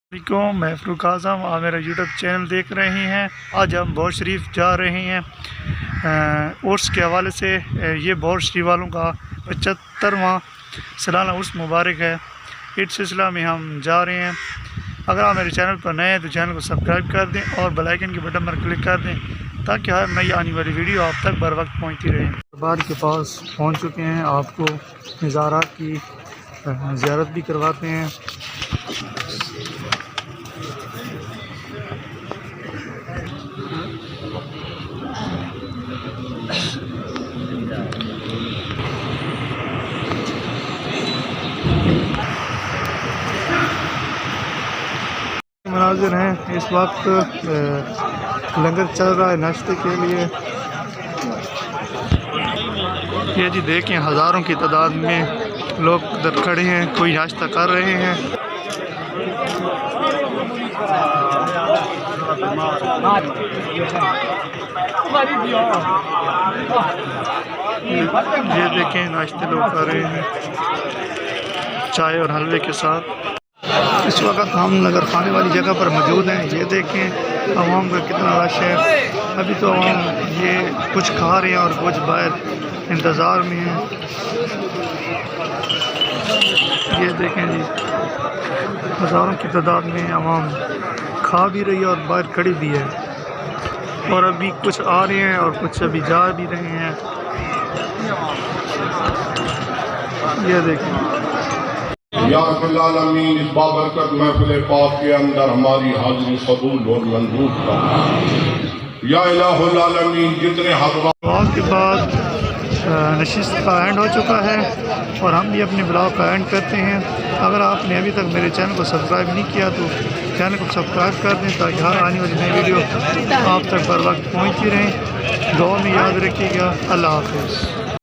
वालेकुम, मैं फ़रूक आज़म। आप मेरा यूट्यूब चैनल देख रहे हैं। आज हम बौर शरीफ जा रहे हैं। उर्स के हवाले से ये बौर शरीफ वालों का 75वां सालाना उर्स मुबारक है। इस सिलसिला में हम जा रहे हैं। अगर आप मेरे चैनल पर नए हैं तो चैनल को सब्सक्राइब कर दें और बेल आइकन के बटन पर क्लिक कर दें ताकि हर नई आने वाली वीडियो आप तक बर वक्त पहुँचती रहे। दरबार के पास पहुँच चुके हैं। आपको नज़ारा की ज़ियारत भी करवाते हैं। मनाजिर हैं इस वक्त लंगर चल रहा है नाश्ते के लिए। ये जी देखें, हज़ारों की तादाद में लोग इधर खड़े हैं, कोई नाश्ता कर रहे हैं। ये देखें, नाश्ते लोग कर रहे हैं चाय और हलवे के साथ। इस वक्त हम नगर खाने वाली जगह पर मौजूद हैं। ये देखें आवाम का कितना रश है। अभी तो आवाम ये कुछ खा रहे हैं और कुछ बाहर इंतज़ार में हैं। ये देखें जी, हज़ारों की तादाद में आवाम खा भी रही है और बाहर खड़ी भी है। और अभी कुछ आ रहे हैं और कुछ अभी जा भी रहे हैं। ये देखें या रब्बुल आलमीन, इस बाबरकत महफिल पाक के अंदर हमारी हाजिरी कबूल और मंजूर कर। या इलाहुल आलमीन, जितने ब्लॉग के बाद नशिस्त का एंड हो चुका है और हम भी अपने ब्लॉग का एंड करते हैं। अगर आपने अभी तक मेरे चैनल को सब्सक्राइब नहीं किया तो चैनल को सब्सक्राइब कर दें ताकि हर आने वाली नई वीडियो आप तक बर वक्त पहुँचती रहें। दुआ में याद रखिएगा। अल्लाह हाफ़िज़।